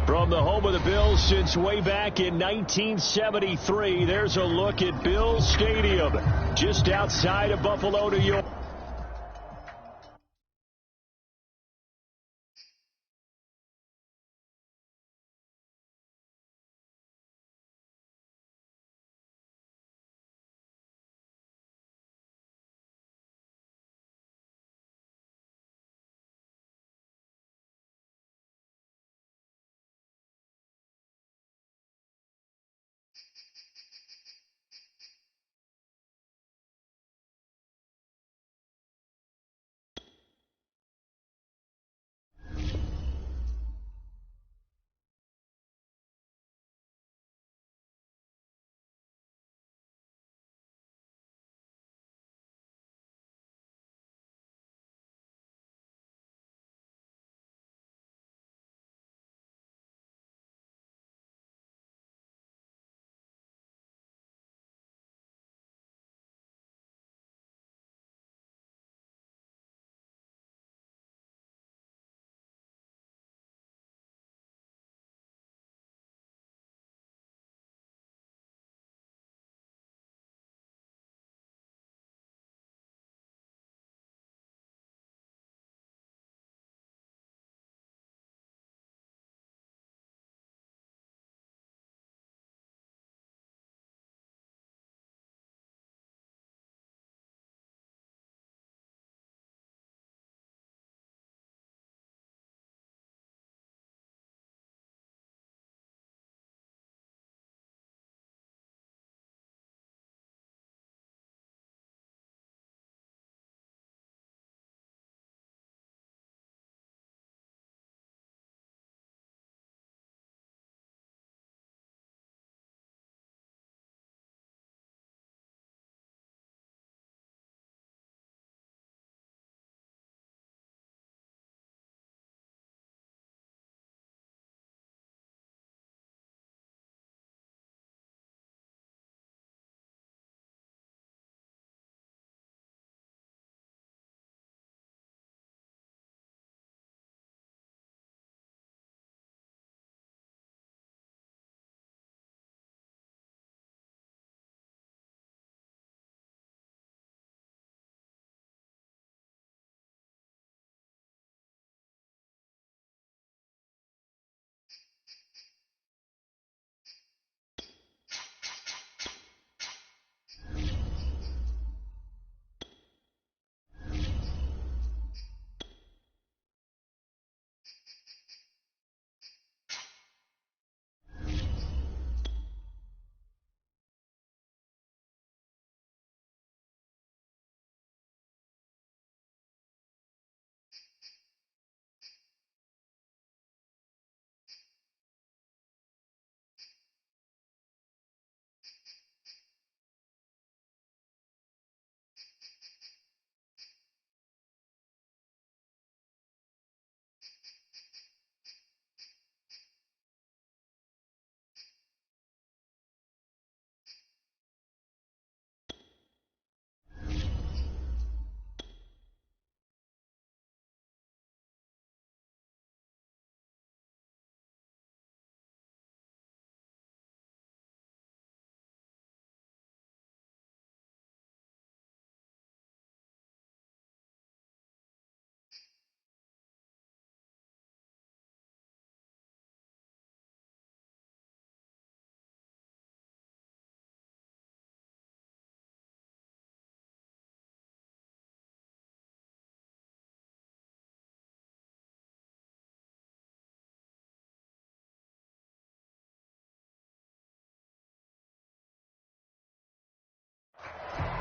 From the home of the Bills since way back in 1973, there's a look at Bills Stadium, just outside of Buffalo, New York.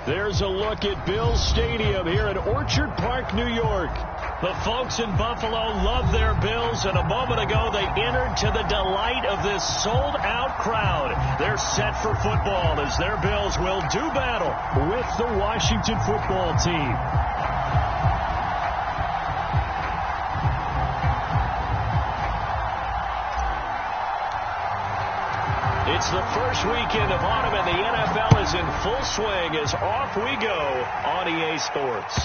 There's a look at Bills Stadium here in Orchard Park, New York. The folks in Buffalo love their Bills, and a moment ago they entered to the delight of this sold-out crowd. They're set for football as their Bills will do battle with the Washington football team. It's the first weekend of autumn, and the NFL is in full swing as off we go on EA Sports.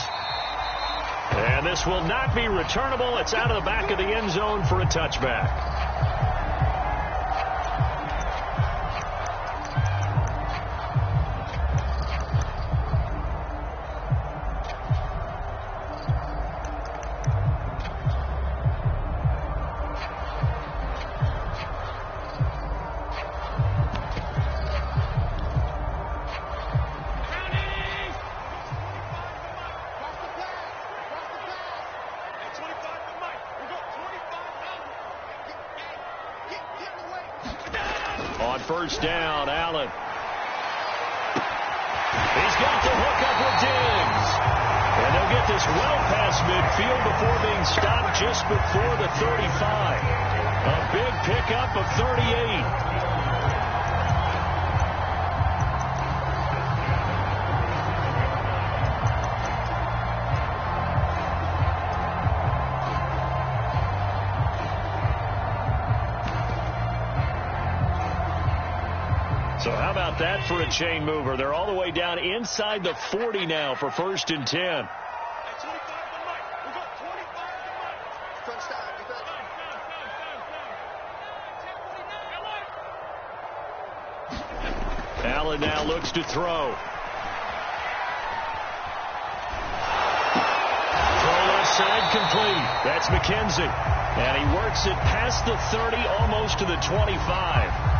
And this will not be returnable. It's out of the back of the end zone for a touchback. first down. Allen. He's got the hook up with Diggs. And they'll get this well past midfield before being stopped just before the 35. A big pickup of 38. So how about that for a chain mover? They're all the way down inside the 40 now for 1st and 10. Allen now looks to throw. Throw left side complete. That's McKenzie. And he works it past the 30, almost to the 25.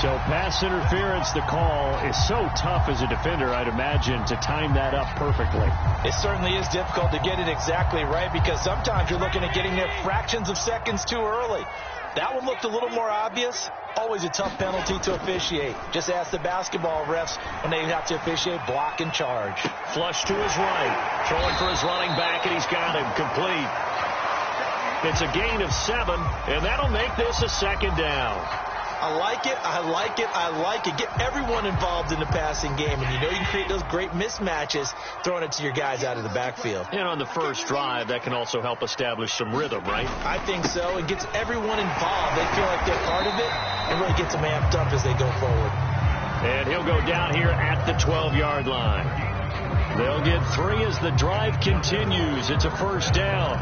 So pass interference, the call is so tough as a defender, I'd imagine, to time that up perfectly. It certainly is difficult to get it exactly right because sometimes you're looking at getting there fractions of seconds too early. That one looked a little more obvious. Always a tough penalty to officiate. Just ask the basketball refs when they have to officiate block and charge. Flush to his right. Throwing for his running back, and he's got him complete. It's a gain of 7, and that'll make this a 2nd down. I like it, I like it, I like it. Get everyone involved in the passing game, and you know you can create those great mismatches throwing it to your guys out of the backfield. And on the first drive, that can also help establish some rhythm, right? I think so. It gets everyone involved. They feel like they're part of it and really gets them amped up as they go forward. And he'll go down here at the 12-yard line. They'll get 3 as the drive continues. It's a 1st down.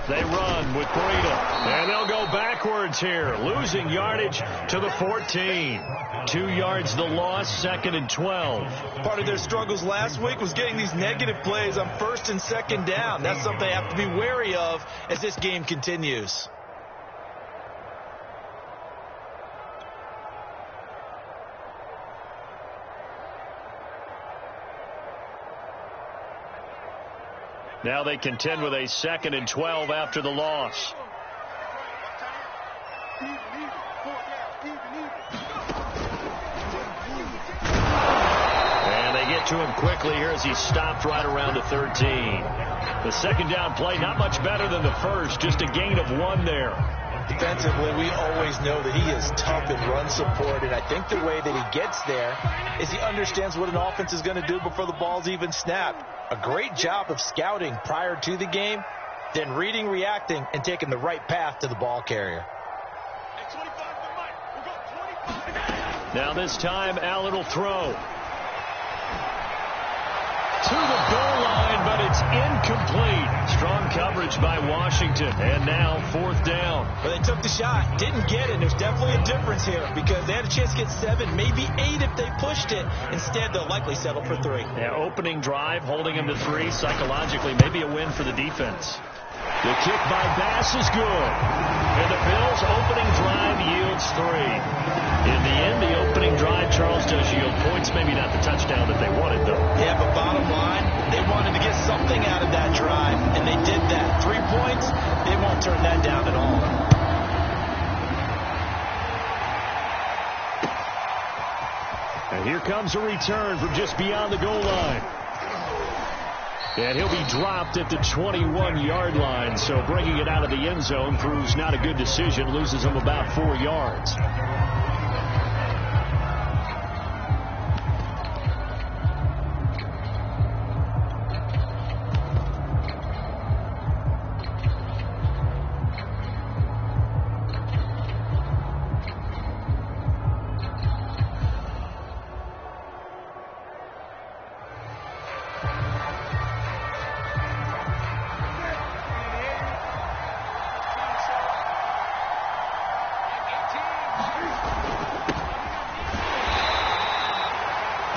They run with Breida, and they'll go backwards here, losing yardage to the 14. 2 yards the loss, 2nd and 12. Part of their struggles last week was getting these negative plays on 1st and 2nd down. That's something they have to be wary of as this game continues. Now they contend with a 2nd and 12 after the loss. And they get to him quickly here as he stopped right around the 13. The 2nd down play, not much better than the first, just a gain of 1 there. Defensively, we always know that he is tough in run support, and I think the way that he gets there is he understands what an offense is going to do before the ball's even snapped. A great job of scouting prior to the game, then reading, reacting, and taking the right path to the ball carrier. Now this time, Allen will throw. To the goal line, but it's incomplete. Strong coverage by Washington, and now 4th down. But they took the shot, didn't get it. There's definitely a difference here because they had a chance to get 7, maybe 8 if they pushed it. Instead, they'll likely settle for 3. Yeah, opening drive, holding them to 3. Psychologically, maybe a win for the defense. The kick by Bass is good. And the Bills' opening drive yields 3. In the end, the opening drive, Charles, does yield points. Maybe not the touchdown that they wanted, though. Yeah, but bottom line, they wanted to get something out of that drive, and they did that. 3 points, they won't turn that down at all. And here comes a return from just beyond the goal line. And he'll be dropped at the 21-yard line, so bringing it out of the end zone proves not a good decision, loses him about 4 yards.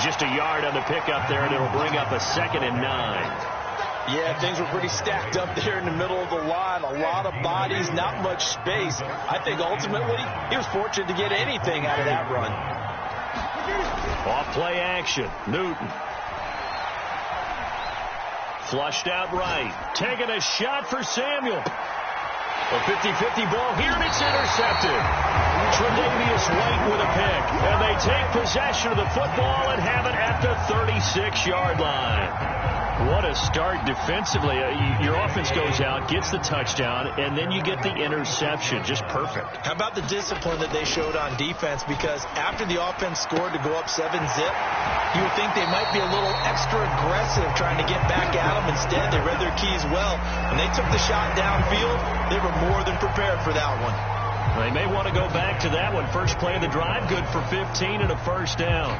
Just a yard on the pickup there, and it'll bring up a 2nd and 9. Yeah, things were pretty stacked up there in the middle of the line. A lot of bodies, not much space. I think ultimately he was fortunate to get anything out of that run. Off play action. Newton. Flushed out right. Taking a shot for Samuel. A 50-50 ball here, and it's intercepted. Tre'Davious White with a pick. And they take possession of the football and have it at the 36-yard line. What a start defensively. Your offense goes out, gets the touchdown, and then you get the interception. Just perfect. How about the discipline that they showed on defense? Because after the offense scored to go up 7-zip, you would think they might be a little extra aggressive trying to get back at them. Instead, they read their keys well. When they took the shot downfield, they were more than prepared for that one. They may want to go back to that one. First play of the drive, good for 15 and a first down.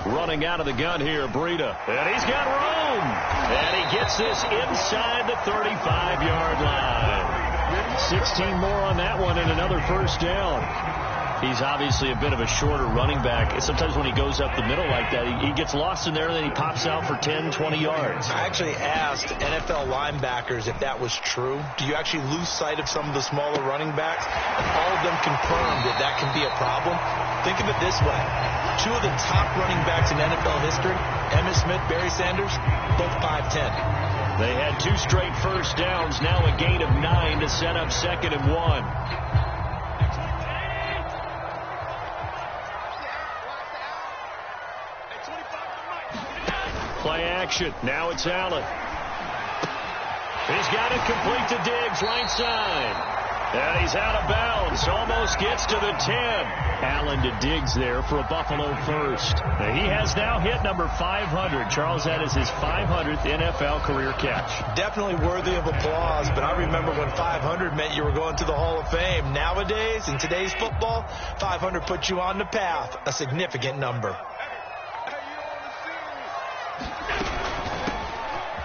Running out of the gun here, Breida. And he's got room. And he gets this inside the 35-yard line. 16 more on that one and another first down. He's obviously a bit of a shorter running back. Sometimes when he goes up the middle like that, he gets lost in there, and then he pops out for 10, 20 yards. I actually asked NFL linebackers if that was true. Do you actually lose sight of some of the smaller running backs? And all of them confirmed that can be a problem. Think of it this way. Two of the top running backs in NFL history, Emmitt Smith, Barry Sanders, both 5'10". They had 2 straight first downs, now a gain of 9 to set up 2nd and 1. Play action. Now it's Allen. He's got it complete to Diggs, right side. And he's out of bounds. Almost gets to the 10. Allen to Diggs there for a Buffalo first. He has now hit number 500. Charles, that is his 500th NFL career catch. Definitely worthy of applause, but I remember when 500 meant you were going to the Hall of Fame. Nowadays, in today's football, 500 puts you on the path, a significant number.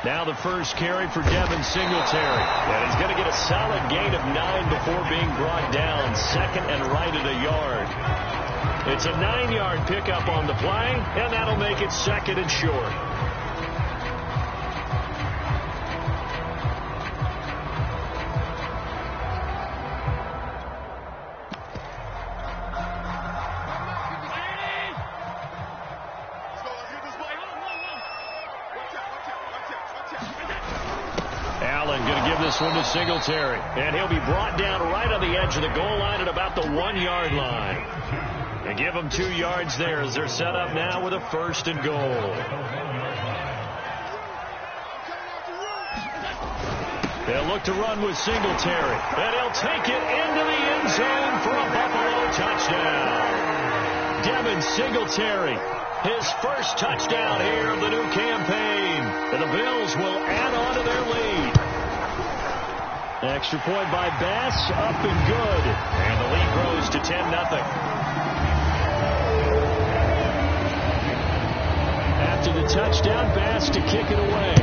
Now the first carry for Devin Singletary. And he's going to get a solid gain of 9 before being brought down. 2nd and right at a yard. It's a 9-yard pickup on the play, and that'll make it 2nd and short. One to Singletary, and he'll be brought down right on the edge of the goal line at about the 1-yard line. And give them 2 yards there as they're set up now with a 1st and goal. They'll look to run with Singletary, and he'll take it into the end zone for a Buffalo touchdown. Devin Singletary, his first touchdown here of the new campaign. And the Bills will add on to their lead. Extra point by Bass, up and good. And the lead grows to 10-0. After the touchdown, Bass to kick it away.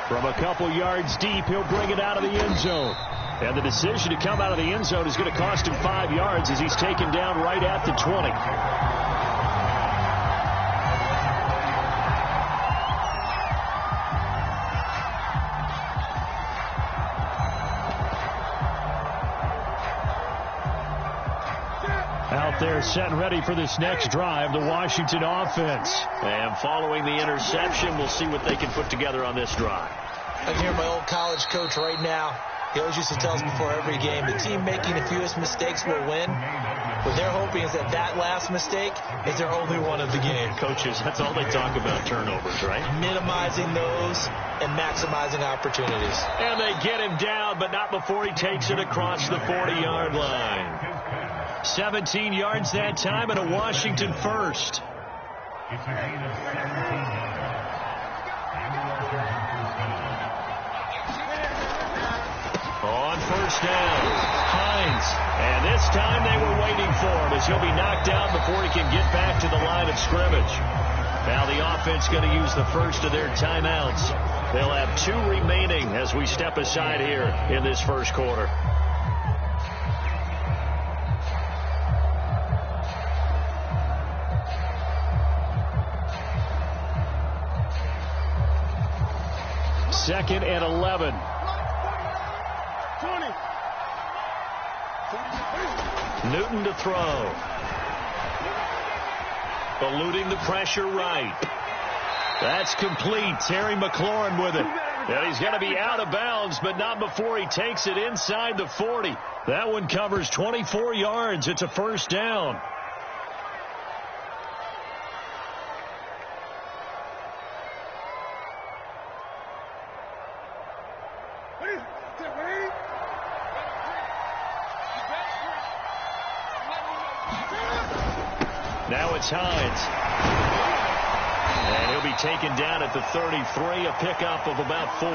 From a couple yards deep, he'll bring it out of the end zone. And the decision to come out of the end zone is going to cost him 5 yards as he's taken down right at the 20. Out there set and ready for this next drive, the Washington offense. And following the interception, we'll see what they can put together on this drive. I can hear my old college coach right now. He always used to tell us before every game, the team making the fewest mistakes will win. What they're hoping is that last mistake is their only one of the game. Coaches, that's all they talk about, turnovers, right? Minimizing those and maximizing opportunities. And they get him down, but not before he takes it across the 40-yard line. 17 yards that time and a Washington first. On first down, Hines Hines. And this time they were waiting for him as he'll be knocked down before he can get back to the line of scrimmage. Now the offense going to use the first of their timeouts. They'll have 2 remaining as we step aside here in this first quarter. Second and 11. 20. Newton to throw. Eluding the pressure right. That's complete. Terry McLaurin with it. And he's going to be out of bounds, but not before he takes it inside the 40. That one covers 24 yards. It's a first down. Now it's Hines. And he'll be taken down at the 33, a pickup of about 4.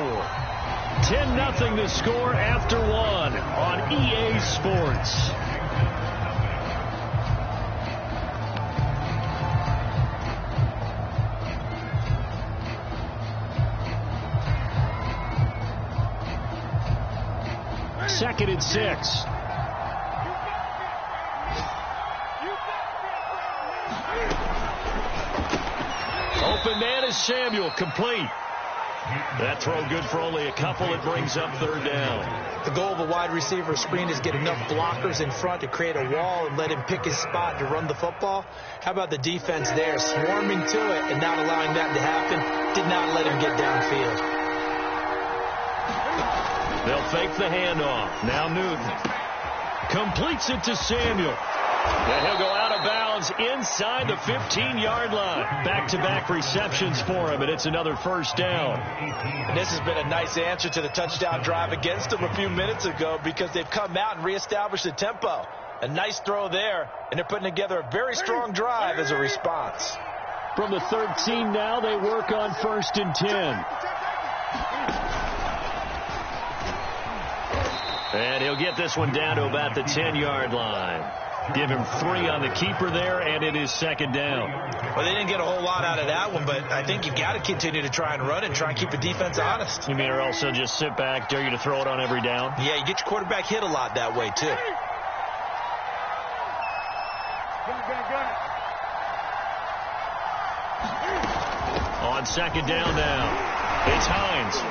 10-0 the score after 1 on EA Sports. Second and 6. Open man is Samuel, complete. That throw good for only a couple. It brings up third down. The goal of a wide receiver screen is get enough blockers in front to create a wall and let him pick his spot to run the football. How about the defense there, swarming to it and not allowing that to happen? Did not let him get downfield. They'll fake the handoff. Now Newton completes it to Samuel. And he'll go out of bounds inside the 15-yard line. Back-to-back receptions for him, and it's another first down. And this has been a nice answer to the touchdown drive against them a few minutes ago because they've come out and reestablished the tempo. A nice throw there, and they're putting together a very strong drive as a response. From the 13 now, they work on 1st and 10. And he'll get this one down to about the 10-yard line. Give him 3 on the keeper there, and it is second down. Well, they didn't get a whole lot out of that one, but I think you've got to continue to try and run and try and keep the defense honest. You mean or also just sit back, dare you to throw it on every down? Yeah, you get your quarterback hit a lot that way, too. On second down now, it's Hines.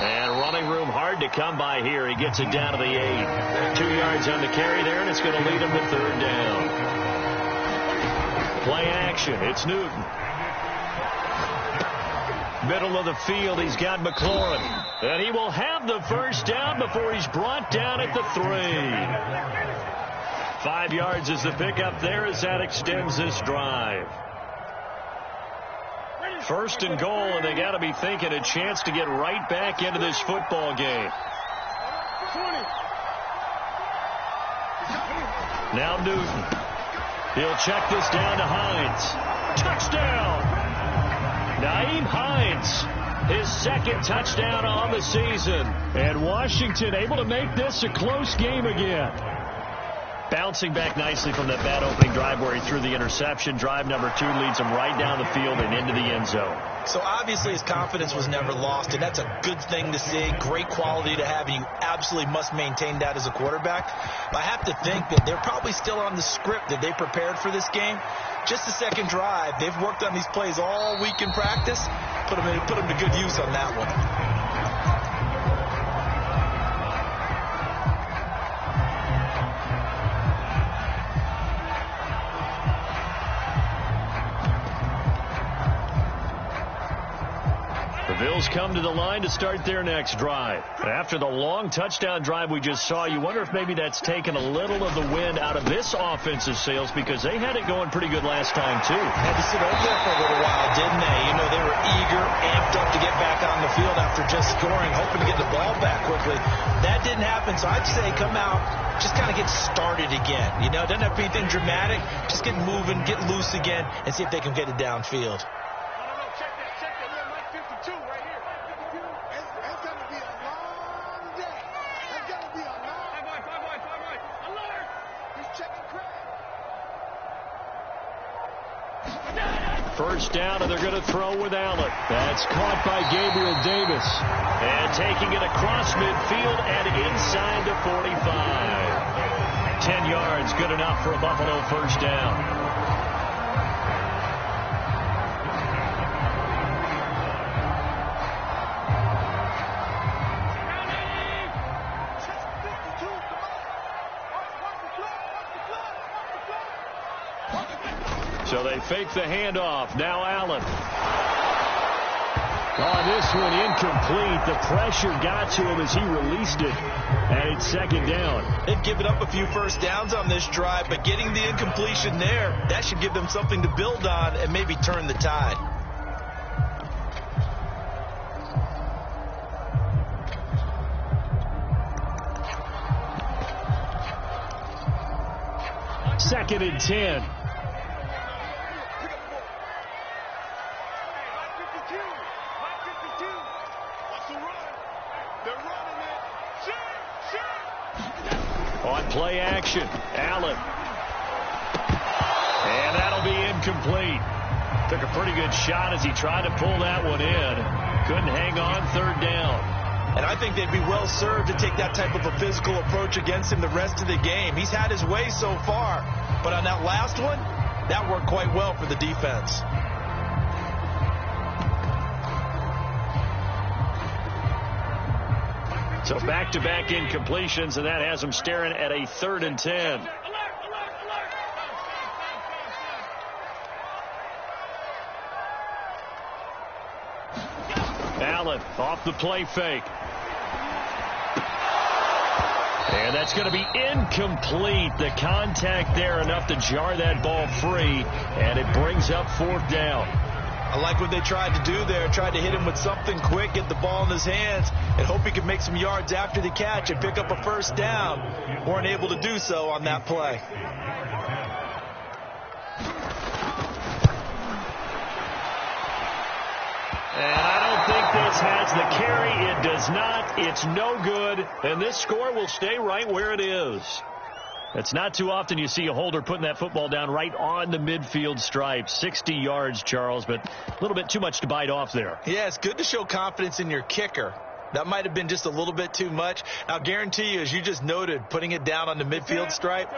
And running room hard to come by here. He gets it down to the 8. 2 yards on the carry there, and it's going to lead him to third down. Play action. It's Newton. Middle of the field, he's got McLaurin. And he will have the first down before he's brought down at the 3. 5 yards is the pickup there as that extends this drive. First and goal, and they got to be thinking a chance to get right back into this football game. Now Newton. He'll check this down to Hines. Touchdown! Nyheim Hines, his second touchdown on the season. And Washington able to make this a close game again. Bouncing back nicely from that bad opening drive where he threw the interception. Drive number 2 leads him right down the field and into the end zone. So obviously his confidence was never lost, and that's a good thing to see. Great quality to have. You absolutely must maintain that as a quarterback. But I have to think that they're probably still on the script that they prepared for this game. Just the second drive. They've worked on these plays all week in practice. Put them to good use on that one. Bills come to the line to start their next drive. After the long touchdown drive we just saw, you wonder if maybe that's taken a little of the wind out of this offensive sails because they had it going pretty good last time, too. Had to sit over there for a little while, didn't they? You know, they were eager, amped up to get back on the field after just scoring, hoping to get the ball back quickly. That didn't happen, so I'd say come out, just kind of get started again. You know, doesn't have to be anything dramatic. Just get moving, get loose again, and see if they can get it downfield. It's going to be a long day. It's going to be a long first down, and they're going to throw with Allen. That's caught by Gabriel Davis. And taking it across midfield and inside the 45. 10 yards, good enough for a Buffalo first down. So they fake the handoff. Now Allen. On this one, incomplete. The pressure got to him as he released it. And it's second down. They've given up a few first downs on this drive, but getting the incompletion there, that should give them something to build on and maybe turn the tide. Second and 10. On play action, Allen. And that'll be incomplete. Took a pretty good shot as he tried to pull that one in. Couldn't hang on, third down. And I think they'd be well served to take that type of a physical approach against him the rest of the game. He's had his way so far, but on that last one, that worked quite well for the defense. So back-to-back incompletions, and that has him staring at a 3rd and 10. Allen off the play fake. And that's going to be incomplete. The contact there enough to jar that ball free, and it brings up 4th down. I like what they tried to do there. Tried to hit him with something quick, get the ball in his hands, and hope he could make some yards after the catch and pick up a first down. Weren't able to do so on that play. And I don't think this has the carry. It does not. It's no good. And this score will stay right where it is. It's not too often you see a holder putting that football down right on the midfield stripe. 60 yards, Charles, but a little bit too much to bite off there. Yeah, it's good to show confidence in your kicker. That might have been just a little bit too much. I'll guarantee you, as you just noted, putting it down on the midfield stripe,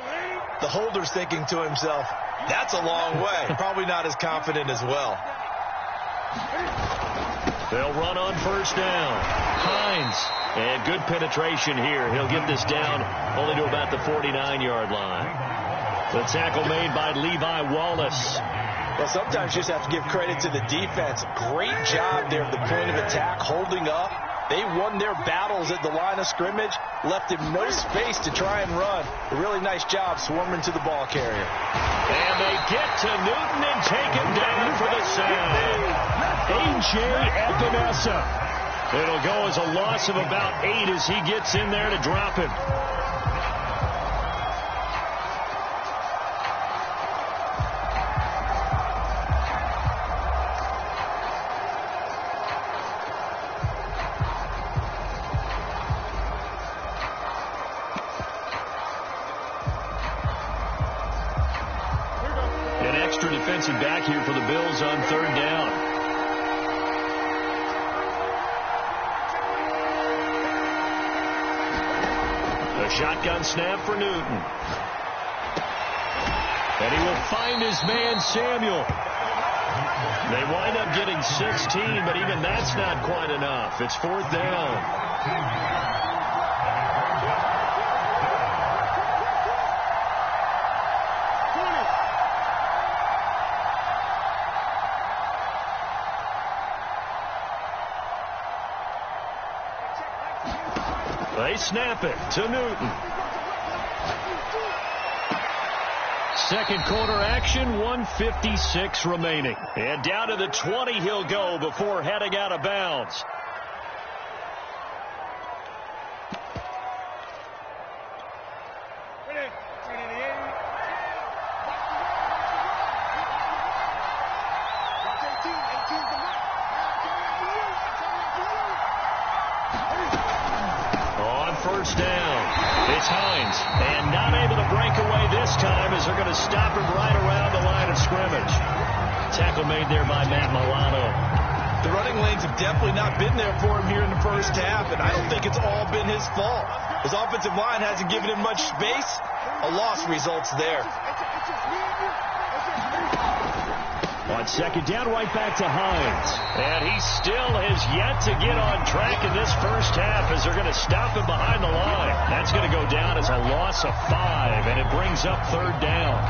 the holder's thinking to himself, that's a long way. Probably not as confident as well. They'll run on first down. Hines. And good penetration here. He'll get this down only to about the 49-yard line. The tackle made by Levi Wallace. Well, sometimes you just have to give credit to the defense. Great job there at the point of attack, holding up. They won their battles at the line of scrimmage, left him no space to try and run. A really nice job swarming to the ball carrier. And they get to Newton and take him down for the sack. KaeAriJaE Epinesa. It'll go as a loss of about 8 as he gets in there to drop him. An extra defensive back here for the Bills on 3rd down. A shotgun snap for Newton. And he will find his man, Samuel. They wind up getting 16, but even that's not quite enough. It's 4th down. They snap it to Newton. Second quarter action, 1:56 remaining. And down to the 20 he'll go before heading out of bounds. First down. It's Hines. And not able to break away this time as they're going to stop him right around the line of scrimmage. tackle made there by Matt Milano. The running lanes have definitely not been there for him here in the first half, and I don't think it's all been his fault. His offensive line hasn't given him much space. A loss results there. On second down, right back to Hines. And he still has yet to get on track in this first half as they're going to stop him behind the line. That's going to go down as a loss of 5, and it brings up third down.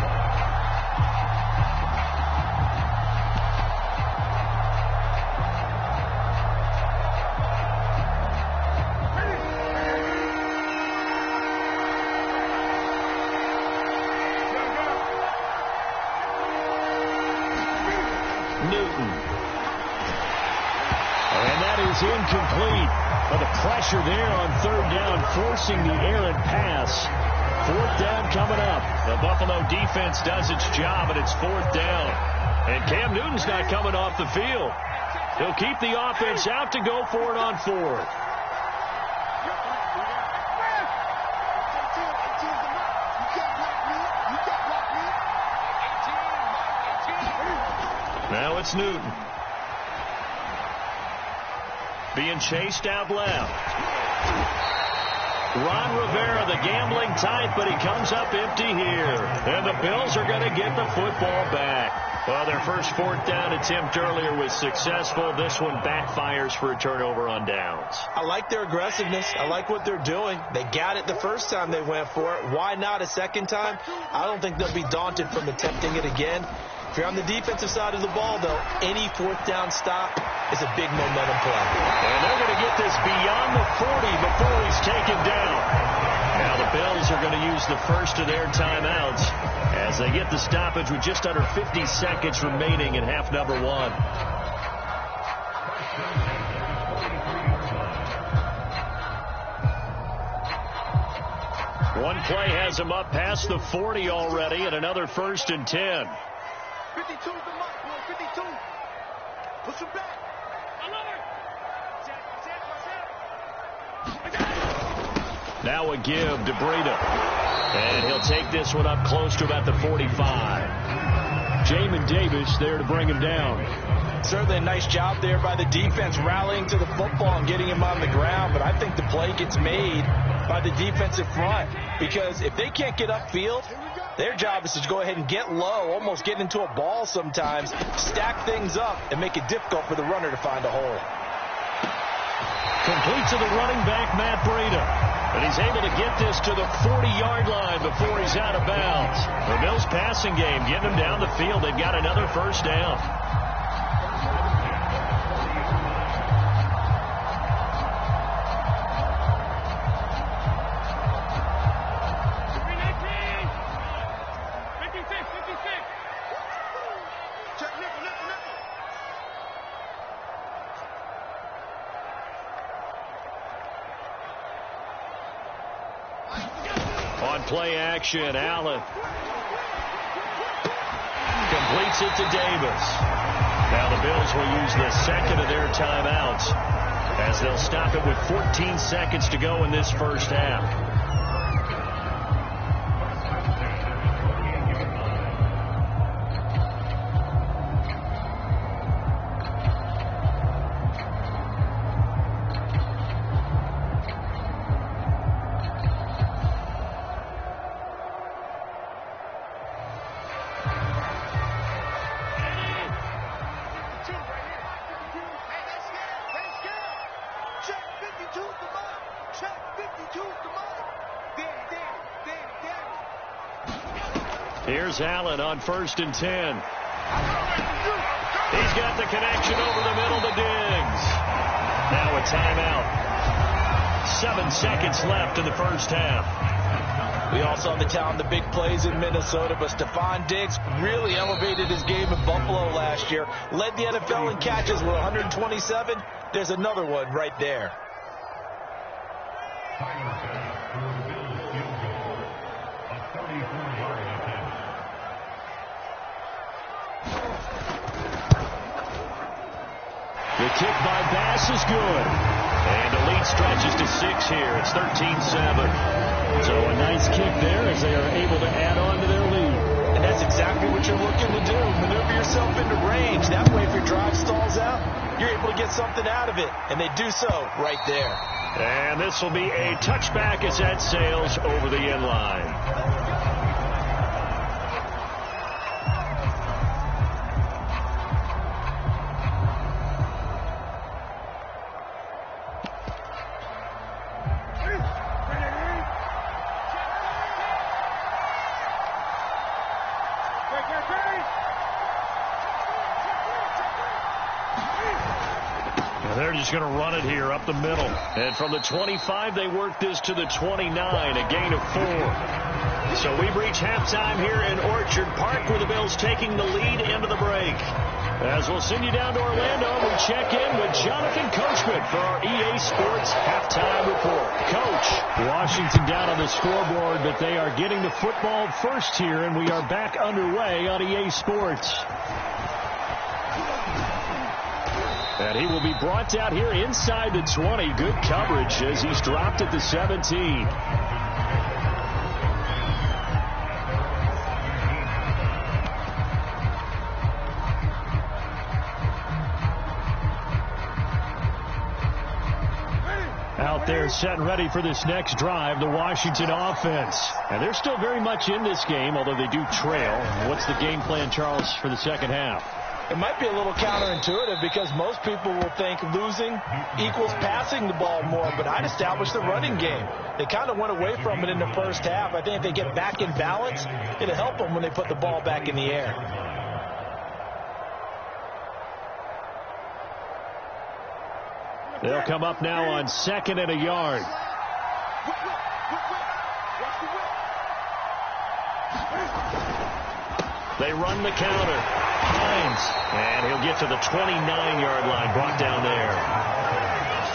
Incomplete, but the pressure there on third down, forcing the errant pass. Fourth down coming up. The Buffalo defense does its job, and it's fourth down. And Cam Newton's not coming off the field. He'll keep the offense out to go for it on fourth. Now it's Newton. Being chased out left. Ron Rivera, the gambling type, but he comes up empty here. And the Bills are going to get the football back. Well, their first fourth down attempt earlier was successful. This one backfires for a turnover on downs. I like their aggressiveness. I like what they're doing. They got it the first time they went for it. Why not a second time? I don't think they'll be daunted from attempting it again. If you're on the defensive side of the ball, though, any fourth down stop is a big momentum play. And they're going to get this beyond the 40 before he's taken down. Now the Bills are going to use the first of their timeouts as they get the stoppage with just under 50 seconds remaining in half number 1. One play has him up past the 40 already, and another 1st and 10. 52 the mark, boy. 52. Push him back. Now a give to Breida. And he'll take this one up close to about the 45. Jamin Davis there to bring him down. Certainly a nice job there by the defense rallying to the football and getting him on the ground. But I think the play gets made by the defensive front. Because if they can't get upfield, their job is to go ahead and get low, almost get into a ball sometimes, stack things up, and make it difficult for the runner to find a hole. Complete to the running back, Matt Breida. And he's able to get this to the 40-yard line before he's out of bounds. The Bills passing game getting them down the field. They've got another first down. Play action, Allen completes it to Davis. Now the Bills will use the second of their timeouts as they'll stop it with 14 seconds to go in this first half. Here's Allen on 1st and 10. He's got the connection over the middle to Diggs. Now a timeout. 7 seconds left in the first half. We all saw the talent, the big plays in Minnesota, but Stephon Diggs really elevated his game in Buffalo last year. Led the NFL in catches with 127. There's another one right there. The kick by Bass is good. And the lead stretches to 6 here. It's 13-7. So a nice kick there as they are able to add on to their lead. And that's exactly exactly what you're looking to do. Maneuver yourself into range. That way, if your drive stalls out, you're able to get something out of it. And they do so right there. And this will be a touchback as that sails over the end line. They're just going to run it here up the middle. And from the 25, they work this to the 29, a gain of 4. So we reach halftime here in Orchard Park, where the Bills taking the lead into the break. As we'll send you down to Orlando, we check in with Jonathan Coachman for our EA Sports Halftime Report. Coach, Washington down on the scoreboard, but they are getting the football first here, and we are back underway on EA Sports. And he will be brought down here inside the 20. Good coverage as he's dropped at the 17. Out there set and ready for this next drive, the Washington offense. And they're still very much in this game, although they do trail. What's the game plan, Charles, for the second half? It might be a little counterintuitive because most people will think losing equals passing the ball more, but I'd establish the running game. They kind of went away from it in the first half. I think if they get back in balance, it'll help them when they put the ball back in the air. They'll come up now on 2nd and a yard. They run the counter. Hines, and he'll get to the 29-yard line, brought down there.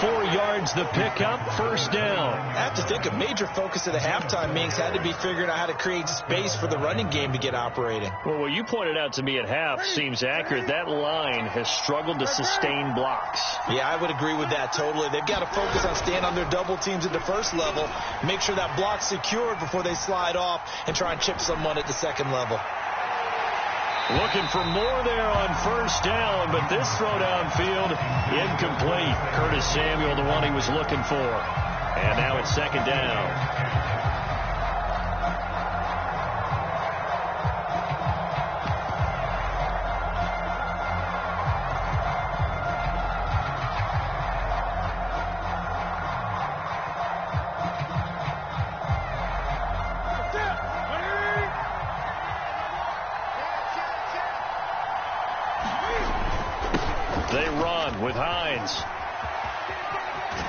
4 yards the pickup, first down. I have to think a major focus of the halftime meetings had to be figuring out how to create space for the running game to get operating. Well, what you pointed out to me at half seems accurate. That line has struggled to sustain blocks. Yeah, I would agree with that totally. They've got to focus on staying on their double teams at the first level, make sure that block's secured before they slide off and try and chip someone at the second level. Looking for more there on first down, but this throw downfield incomplete. Curtis Samuel, the one he was looking for. And now it's second down. They run with Hines.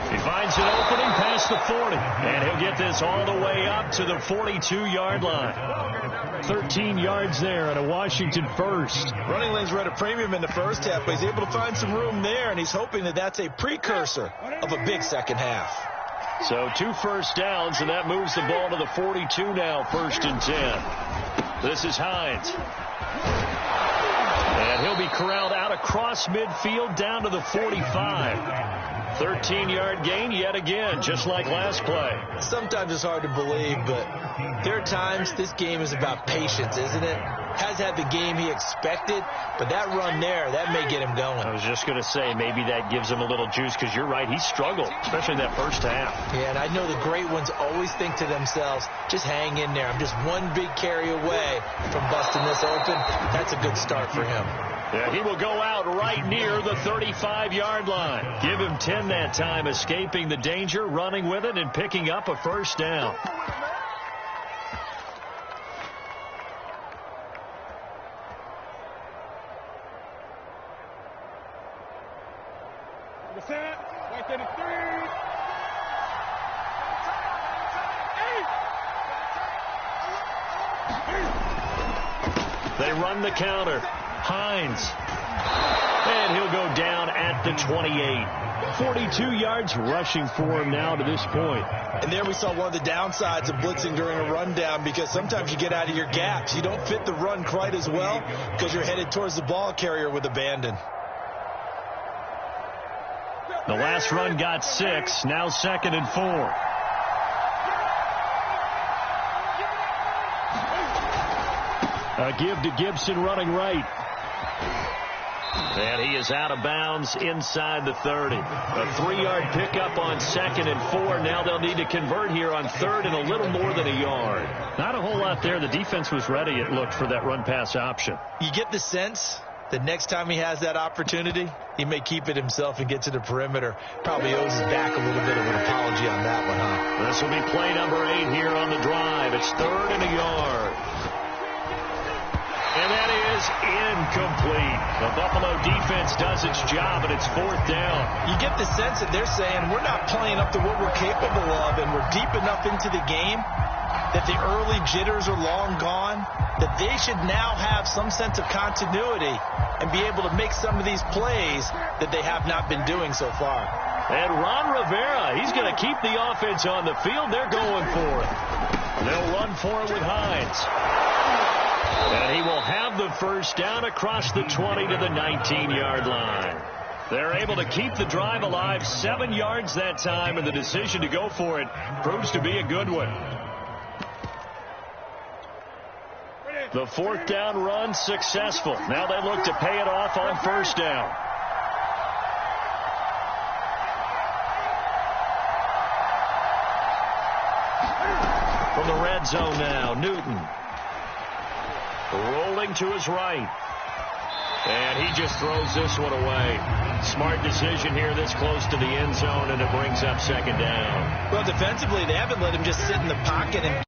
He finds an opening past the 40, and he'll get this all the way up to the 42-yard line. 13 yards there and a Washington first. Running lanes were at a premium in the first half, but he's able to find some room there, and he's hoping that that's a precursor of a big second half. So 2 first downs, and that moves the ball to the 42 now, 1st and 10. This is Hines. And he'll be corralled out across midfield down to the 45. 13-yard gain yet again, just like last play. Sometimes it's hard to believe, but there are times this game is about patience, isn't it? Has had the game he expected, but that run there, that may get him going. I was just going to say, maybe that gives him a little juice, because you're right, he struggled, especially in that first half. Yeah, and I know the great ones always think to themselves, just hang in there. I'm just one big carry away from busting this open. That's a good start for him. Yeah, he will go out right near the 35-yard line. Give him 10 that time, escaping the danger, running with it, and picking up a first down. They run the counter. Hines. And he'll go down at the 28. 42 yards rushing for him now to this point. And there we saw one of the downsides of blitzing during a rundown, because sometimes you get out of your gaps. You don't fit the run quite as well because you're headed towards the ball carrier with abandon. The last run got 6. Now 2nd and 4. A give to Gibson running right. And he is out of bounds inside the 30. A 3-yard pickup on 2nd and 4. Now they'll need to convert here on 3rd and a little more than a yard. Not a whole lot there. The defense was ready, it looked, for that run-pass option. You get the sense that next time he has that opportunity, he may keep it himself and get to the perimeter. Probably owes his back a little bit of an apology on that one, huh? This will be play number 8 here on the drive. It's 3rd and a yard. And that is incomplete. The Buffalo defense does its job, and it's 4th down. You get the sense that they're saying we're not playing up to what we're capable of, and we're deep enough into the game that the early jitters are long gone, that they should now have some sense of continuity and be able to make some of these plays that they have not been doing so far. And Ron Rivera, he's going to keep the offense on the field. They're going for it. They'll run for it with Hines. And he will have the first down across the 20 to the 19-yard line. They're able to keep the drive alive, 7 yards that time, and the decision to go for it proves to be a good one. The 4th down run successful. Now they look to pay it off on 1st down. From the red zone now, Newton. Rolling to his right. And he just throws this one away. Smart decision here this close to the end zone, and it brings up 2nd down. Well, defensively, they haven't let him just sit in the pocket and